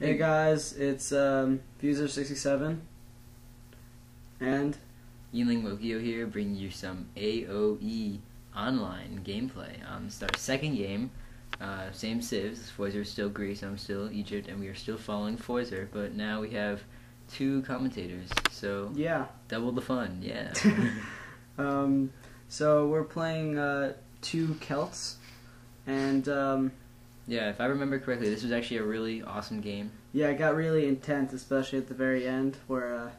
Hey guys, it's Fuser67 and Yingling Mokio here, bringing you some AOE online gameplay. It's our second game, same civs. Foizer is still Greece, I'm still Egypt, and we are still following Foizer, but now we have two commentators, so yeah. double the fun, yeah. So we're playing two Celts, and yeah, if I remember correctly, this was actually a really awesome game. yeah, it got really intense, especially at the very end, where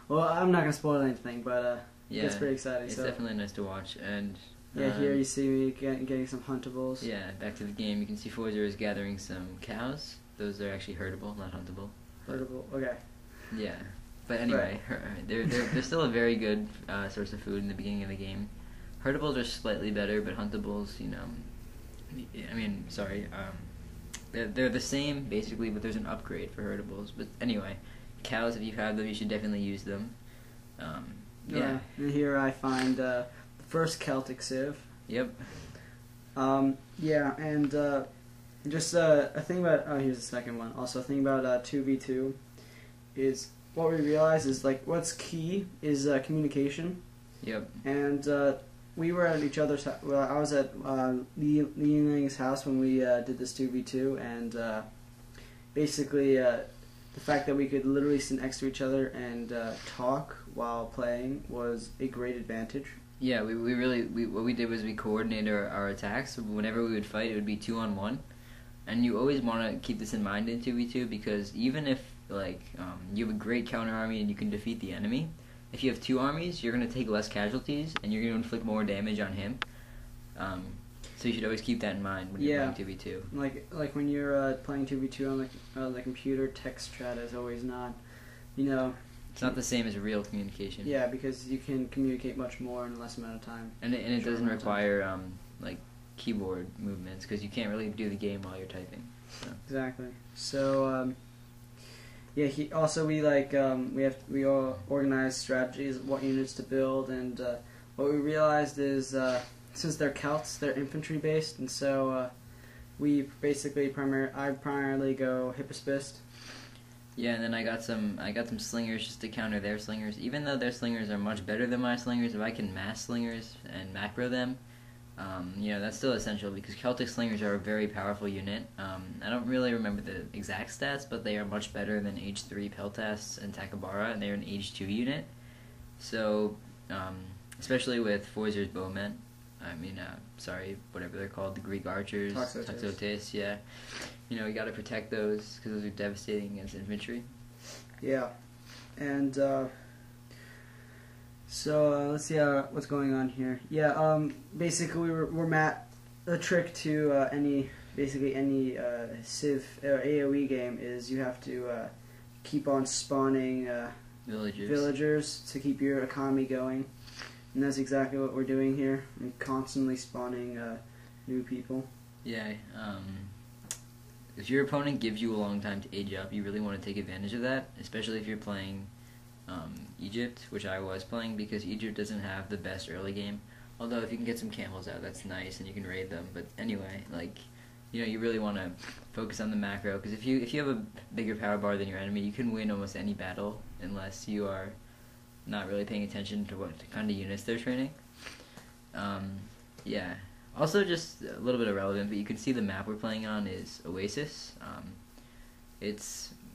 well, I'm not gonna spoil anything, but Yeah, it's pretty exciting. It's so definitely nice to watch, and yeah, here you see me getting some huntables. yeah, back to the game. You can see Foizer is gathering some cows. Those are actually herdable, not huntable. Huntable, okay. Yeah, but anyway, they're still a very good source of food in the beginning of the game. Herdables are slightly better, but huntables, you know, I mean, sorry, they're the same basically, but there's an upgrade for herdables. But anyway, cows, if you have them, you should definitely use them. Yeah. And here I find the first Celtic civ. Yep. Yeah, and just a thing about here's the second one. Also, a thing about 2v2 is what we realize is like what's key is communication. Yep. And we were at each other's. Well, I was at Lee Yingling's house when we did this 2v2, and basically the fact that we could literally sit next to each other and talk while playing was a great advantage. Yeah, we really what we did was we coordinated our attacks. Whenever we would fight, it would be 2-on-1, and you always want to keep this in mind in 2v2 because even if like you have a great counter army and you can defeat the enemy, if you have two armies, you're going to take less casualties and you're going to inflict more damage on him. So you should always keep that in mind when you're playing 2v2. Like when you're playing 2v2 on the computer, text chat is always not, you know. It's not the same as real communication. Yeah, because you can communicate much more in less amount of time. And it doesn't require like keyboard movements because you can't really do the game while you're typing. So. Exactly. So yeah, we all organize strategies, what units to build, and what we realized is since they're Celts, they're infantry based, and so we basically I primarily go Hippospist. Yeah, and then I got some slingers just to counter their slingers. Even though their slingers are much better than my slingers, if I can mass slingers and macro them, you know, that's still essential because Celtic slingers are a very powerful unit. I don't really remember the exact stats, but they are much better than H3 Peltasts and Takabara, and they're an H2 unit. So, especially with Foizer's bowmen, whatever they're called, the Greek archers, Toxotes, yeah. You know, you gotta protect those because those are devastating against infantry. Yeah, and so let's see what's going on here. Yeah, basically we're the trick to any civ or AOE game is you have to keep on spawning villagers to keep your economy going. And that's exactly what we're doing here. I'm constantly spawning new people. Yeah, if your opponent gives you a long time to age up, you really want to take advantage of that, especially if you're playing Egypt, which I was playing, because Egypt doesn't have the best early game. Although if you can get some camels out, that's nice, and you can raid them. But anyway, like, you know, you really want to focus on the macro, because if you have a bigger power bar than your enemy, you can win almost any battle, unless you are not really paying attention to what kind of units they're training. Yeah. Also, just a little bit irrelevant, but you can see the map we're playing on is Oasis.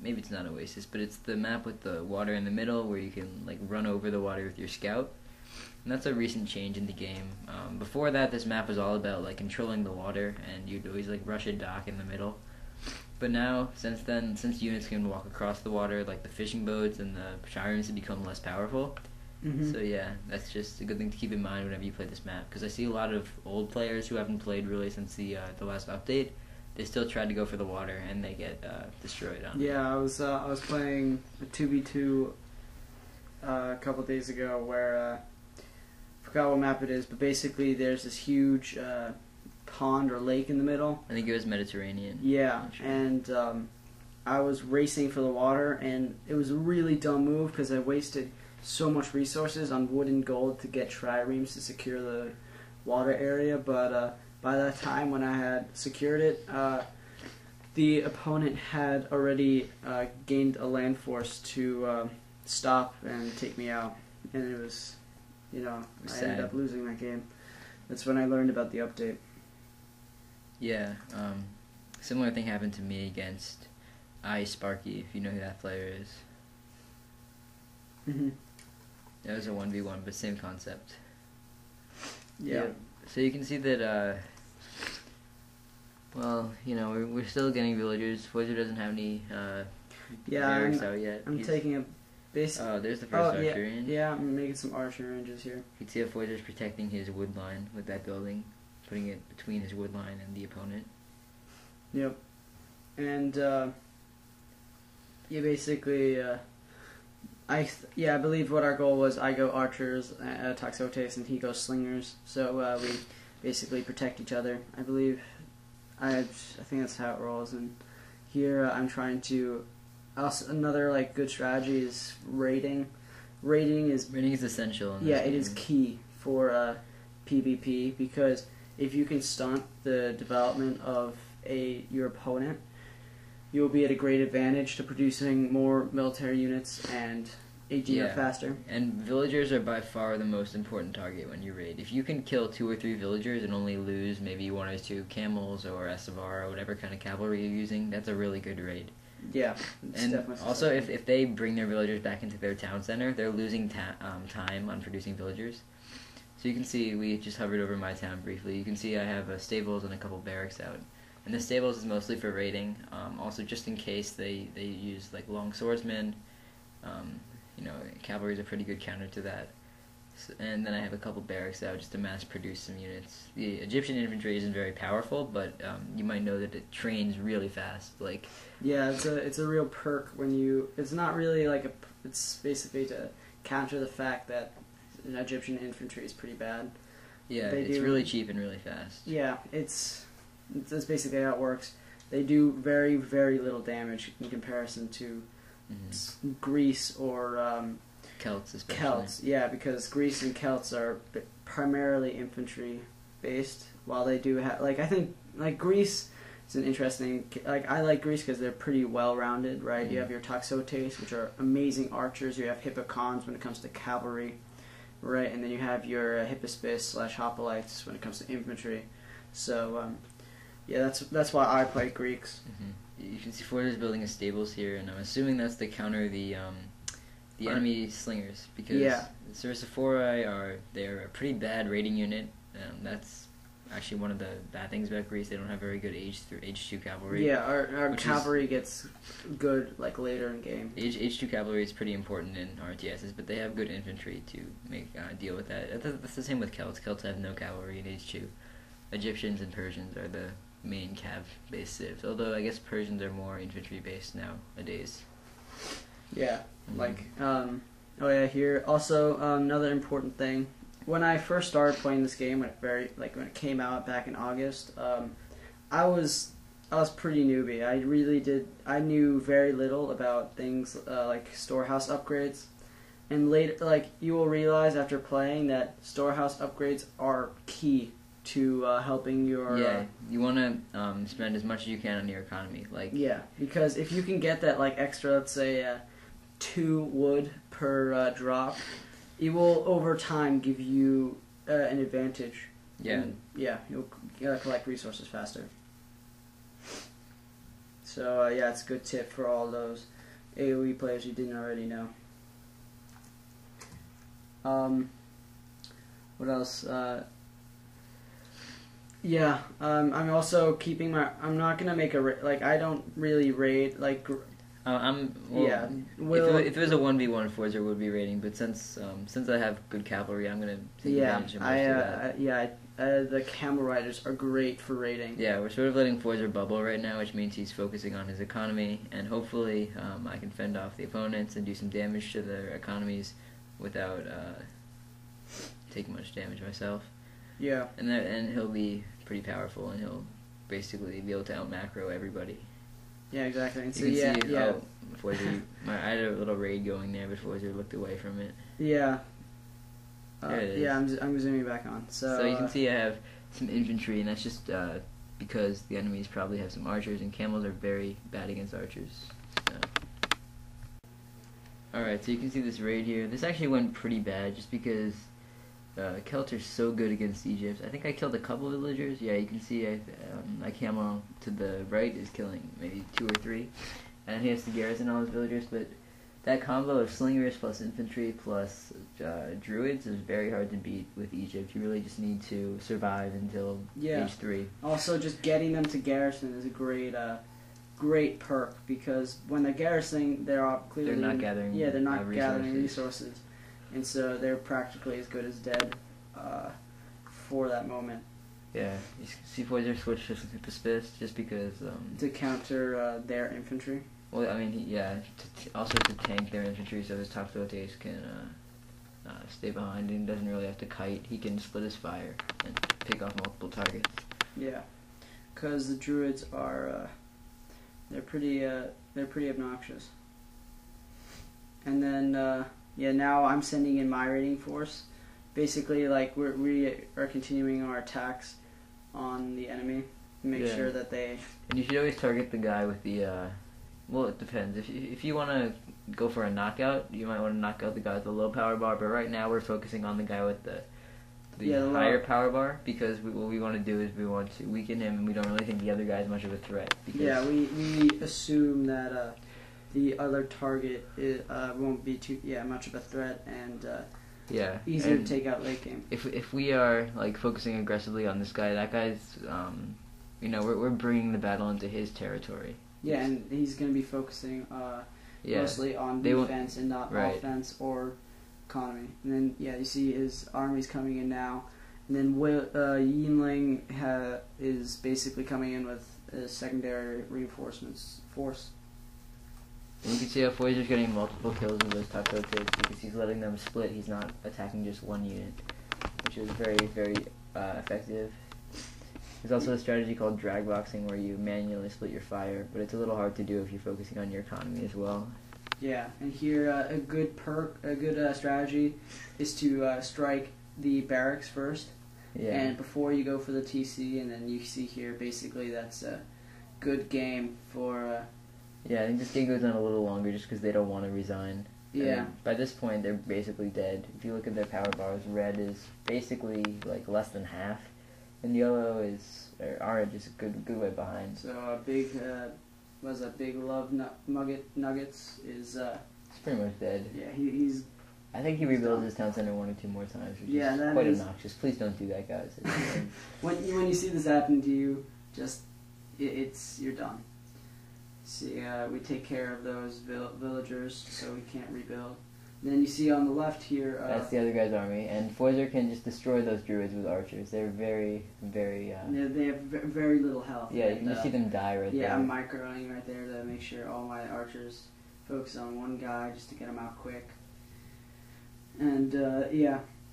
Maybe it's not Oasis, but it's the map with the water in the middle where you can like run over the water with your scout. And that's a recent change in the game. Before that, this map was all about like controlling the water, and you'd always like rush a dock in the middle. But now, since units can walk across the water, like the fishing boats and the triremes have become less powerful. So yeah, that's just a good thing to keep in mind whenever you play this map. Because I see a lot of old players who haven't played really since the last update. They still try to go for the water and they get destroyed on it. Yeah, I was playing a 2v2 a couple days ago where I forgot what map it is, but basically there's this huge pond or lake in the middle. I think it was Mediterranean. Yeah, sure. And I was racing for the water, and it was a really dumb move because I wasted so much resources on wood and gold to get triremes to secure the water area, but by that time when I had secured it, the opponent had already gained a land force to stop and take me out, and it was, I ended up losing that game. That's when I learned about the update. Yeah, similar thing happened to me against Sparky, if you know who that player is. Mm-hmm. That was a 1v1, but same concept. Yeah. So you can see that, we're still getting villagers. Forza doesn't have any barracks out yet. I'm taking a base. Oh, there's the first archer range. Yeah, I'm making some archer ranges here. You can see how Forza's protecting his wood line with that building, putting it between his wood line and the opponent. Yep. And, basically, I believe what our goal was, I go archers, Toxotes, and he goes slingers. So we basically protect each other. I believe, I think that's how it rolls. And here I'm trying to. Also, another good strategy is raiding. Raiding is essential. In this game. It is key for PvP, because if you can stunt the development of your opponent, you'll be at a great advantage to producing more military units and aging up faster. And villagers are by far the most important target when you raid. If you can kill 2 or 3 villagers and only lose maybe 1 or 2 camels or Estevar or whatever kind of cavalry you're using, that's a really good raid. Yeah, and also if they bring their villagers back into their town center, they're losing time on producing villagers. So you can see, we just hovered over my town briefly. You can see I have stables and a couple barracks out. And the stables is mostly for raiding, also just in case they use long swordsmen. Cavalry is a pretty good counter to that. So, and then I have a couple barracks out just to mass produce some units. The Egyptian infantry isn't very powerful, but you might know that it trains really fast. Yeah, it's a real perk when you. It's not really it's basically to counter the fact that Egyptian infantry is pretty bad. Yeah, it's really cheap and really fast. Yeah, that's basically how it works. They do very, very little damage in comparison to Greece or Celts, especially. Celts, yeah, because Greece and Celts are primarily infantry based, while they do have I think Greece is an interesting. I like Greece because they're pretty well rounded, right? You have your Toxotes, which are amazing archers. You have Hippocons when it comes to cavalry, right? And then you have your Hippospis/Hoplites when it comes to infantry. So that's why I play Greeks. You can see Forza's building his stables here, and I'm assuming that's to counter the enemy slingers, because the Cercophori they're a pretty bad raiding unit. That's actually one of the bad things about Greece. They don't have very good H2 cavalry. Yeah, our cavalry gets good later in game. H2 cavalry is pretty important in RTSs, but they have good infantry to make deal with that. That's the same with Celts. Celts have no cavalry in H2. Egyptians and Persians are the main cav-based civs, although I guess Persians are more infantry-based nowadays. Yeah, here also another important thing. When I first started playing this game, when it came out back in August, I was pretty newbie. I knew very little about things like storehouse upgrades, and later, you will realize after playing that storehouse upgrades are key to helping your. You want to spend as much as you can on your economy, because if you can get that extra, let's say 2 wood per drop, it will over time give you an advantage. You'll collect resources faster. So it's a good tip for all those AoE players you didn't already know. What else? I'm also keeping my. I'm not gonna make I don't really raid if it was a 1v1, Forza would be raiding, but since I have good cavalry, I'm gonna take advantage of most of that. The camel riders are great for raiding. Yeah, we're sort of letting Forza bubble right now, which means he's focusing on his economy, and hopefully I can fend off the opponents and do some damage to their economies without taking much damage myself. Yeah. And he'll be pretty powerful, and he'll basically be able to out macro everybody. Yeah, exactly. And so Forza, I had a little raid going there, but Forza looked away from it. Yeah. There it is. I'm zooming back on. So you can see I have some infantry, and that's just because the enemies probably have some archers, and camels are very bad against archers. So. Alright, so you can see this raid here. This actually went pretty bad just because Celt's so good against Egypt. I think I killed a couple villagers. Yeah, you can see my camo to the right is killing maybe 2 or 3. And he has to garrison all his villagers, but that combo of slingers plus infantry plus druids is very hard to beat with Egypt. You really just need to survive until age 3. Also, just getting them to garrison is a great perk, because when they're garrisoning, they're not gathering. Yeah, they're not gathering resources, and so they're practically as good as dead for that moment. Yeah, you see Foiser switch to Spist just because to counter their infantry. Well, I mean, also to tank their infantry, so his top rotates can stay behind and doesn't really have to kite. He can split his fire and pick off multiple targets. Yeah, because the druids are they're pretty obnoxious. And then now I'm sending in my raiding force. Basically, like we are continuing our attacks on the enemy to make sure that they. And you should always target the guy with the. Well, it depends. If you want to go for a knockout, you might want to knock out the guy with the low power bar. But right now we're focusing on the guy with the higher power bar, because what we want to do is we want to weaken him, and we don't really think the other guy is much of a threat. Because we assume that the other target won't be too much of a threat, and easier to take out late game. If we are like focusing aggressively on this guy, that guy's we're bringing the battle into his territory. Yeah, and he's going to be focusing mostly on defense and not offense or economy. And then, you see his army's coming in now. And then Yinling is basically coming in with a secondary reinforcements force. And you can see how Foiser's getting multiple kills with those top rotates because he's letting them split. He's not attacking just one unit, which is very, very effective. There's also a strategy called drag boxing where you manually split your fire, but it's a little hard to do if you're focusing on your economy as well. Yeah, and here a good strategy is to strike the barracks first, and before you go for the TC, and then you see here basically that's a good game for. I think this game goes on a little longer just because they don't want to resign. Yeah. And by this point, they're basically dead. If you look at their power bars, red is basically like less than half. And yellow is, or orange is a good way behind. So a big, big love nuggets is. He's pretty much dead. Yeah, he's. I think he rebuilds his town center 1 or 2 more times, which is quite obnoxious. Please don't do that, guys. when you see this happen to you, just you're done. See, we take care of those villagers, so we can't rebuild. Then you see on the left here. That's the other guy's army, and Foiser can just destroy those druids with archers. They're very, very. They have very little health. Yeah, you can just see them die right there. Yeah, I'm microing right there to make sure all my archers focus on one guy just to get him out quick. And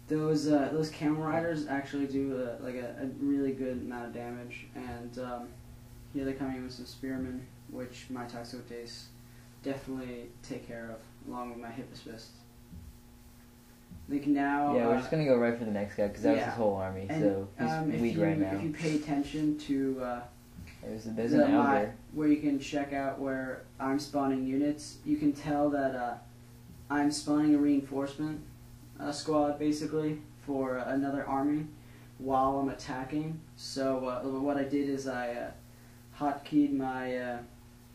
those camel riders actually do a really good amount of damage. And here they're coming in with some spearmen, which my Taxotes definitely take care of, along with my Hippospist. They can now. Yeah, we're just gonna go right for the next guy because that was his whole army, and, so he's weak right now. If you pay attention to there's an elder where you can check out where I'm spawning units, you can tell that I'm spawning a reinforcement squad basically for another army while I'm attacking. So what I did is I hotkeyed my.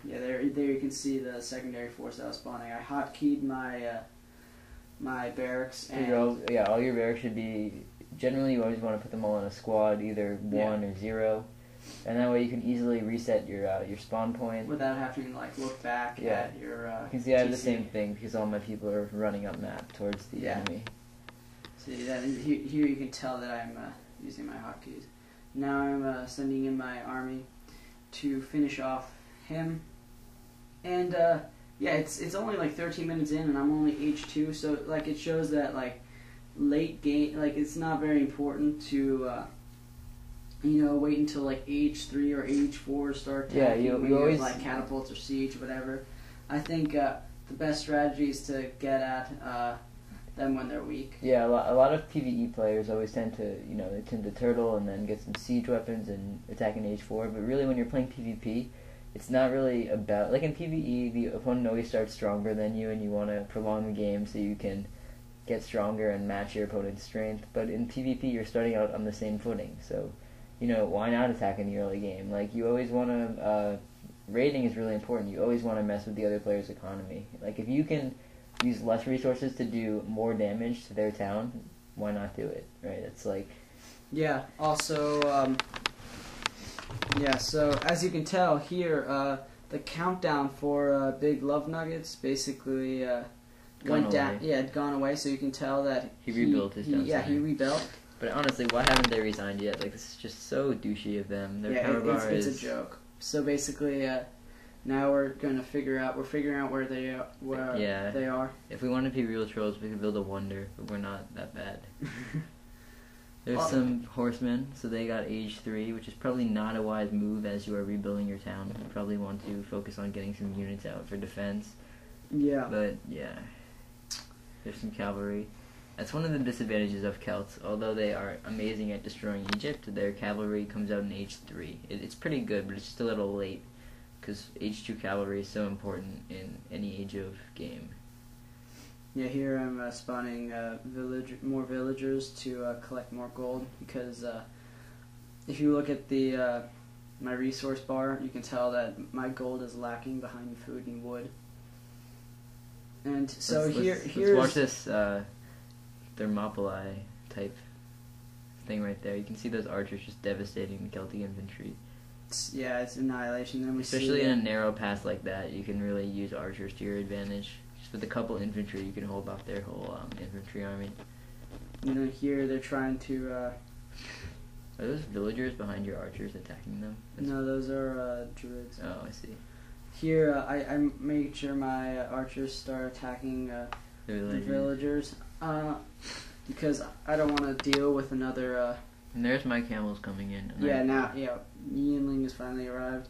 There you can see the secondary force that I was spawning. I hotkeyed my barracks. And all your barracks should be. Generally, you always want to put them all in a squad, either 1 or 0, and that way you can easily reset your spawn point without having to look back at your. You can see I have the same thing because all my people are running up map towards the enemy. See that here you can tell that I'm using my hotkeys. Now I'm sending in my army to finish off him. And it's only 13 minutes in, and I'm only H2, so it shows that late game, it's not very important to wait until H3 or H4 start attacking. You always catapults or siege or whatever. I think the best strategy is to get at them when they're weak. Yeah, a lot of PvE players always tend to, they tend to turtle and then get some siege weapons and attack in age 4. But really, when you're playing PvP, it's not really about, like in PvE, the opponent always starts stronger than you, and you want to prolong the game so you can get stronger and match your opponent's strength. But in PvP, you're starting out on the same footing, so why not attack in the early game? Like, you always want to, raiding is really important. You always want to mess with the other player's economy. Like, if you can use less resources to do more damage to their town, why not do it, right? It's like... Yeah, also, so as you can tell here, the countdown for Big Love Nuggets basically went down. Yeah, it gone away, so you can tell that he rebuilt his town. Yeah, he rebuilt. But honestly, why haven't they resigned yet? Like, this is just so douchey of them. Their power bar it's a joke. So basically, now we're figuring out where they are. If we want to be real trolls, we could build a wonder, but we're not that bad. There's some horsemen, so they got age 3, which is probably not a wise move as you are rebuilding your town. You probably want to focus on getting some units out for defense. Yeah. But, yeah. There's some cavalry. That's one of the disadvantages of Celts. Although they are amazing at destroying Egypt, their cavalry comes out in age 3. It's pretty good, but it's just a little late, because age 2 cavalry is so important in any age of game. Yeah, here I'm spawning more villagers to collect more gold, because if you look at the my resource bar, you can tell that my gold is lacking behind food and wood. And so let's watch this Thermopylae type thing right there. You can see those archers just devastating the Celtic infantry. It's annihilation. Then especially in a narrow pass like that, you can really use archers to your advantage. Just with a couple infantry, you can hold off their whole infantry army. And then here they're trying to... Are those villagers behind your archers attacking them? No, those are druids. Oh, I see. Here, I made sure my archers start attacking the villagers. Because I don't want to deal with another... And there's my camels coming in. Yinling has finally arrived.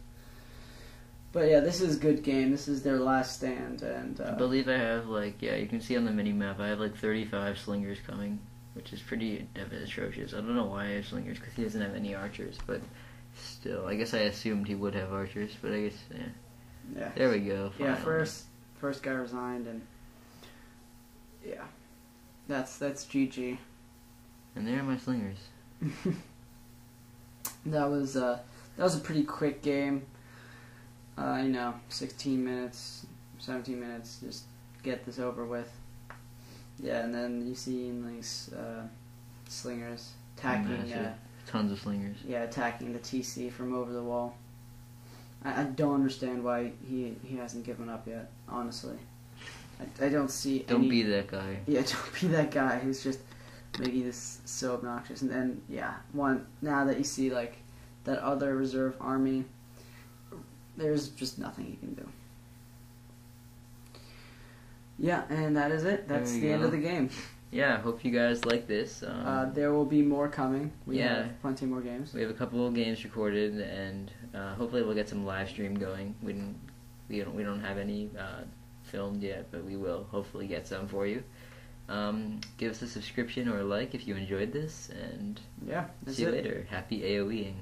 But yeah, this is a good game. This is their last stand, and I believe I have you can see on the mini map I have 35 slingers coming, which is pretty atrocious. I don't know why I have slingers, because he doesn't have any archers, but still, I guess I assumed he would have archers, but I guess yeah. There we go. Finally. Yeah, first guy resigned, and yeah, that's GG. And there are my slingers. That was a pretty quick game. 16 minutes, 17 minutes, just get this over with. Yeah, and then you see slingers attacking. Tons of slingers. Yeah, attacking the TC from over the wall. I don't understand why he hasn't given up yet. Honestly, I don't see. Don't be that guy. Yeah, don't be that guy who's just making this so obnoxious. And then now that you see that other reserve army, there's just nothing you can do. Yeah, and that is it. That's the end of the game. Yeah, I hope you guys like this. There will be more coming. We have plenty more games. We have a couple of games recorded, and hopefully we'll get some live stream going. We don't have any filmed yet, but we will hopefully get some for you. Give us a subscription or a like if you enjoyed this, and yeah, see you later. Happy AOEing.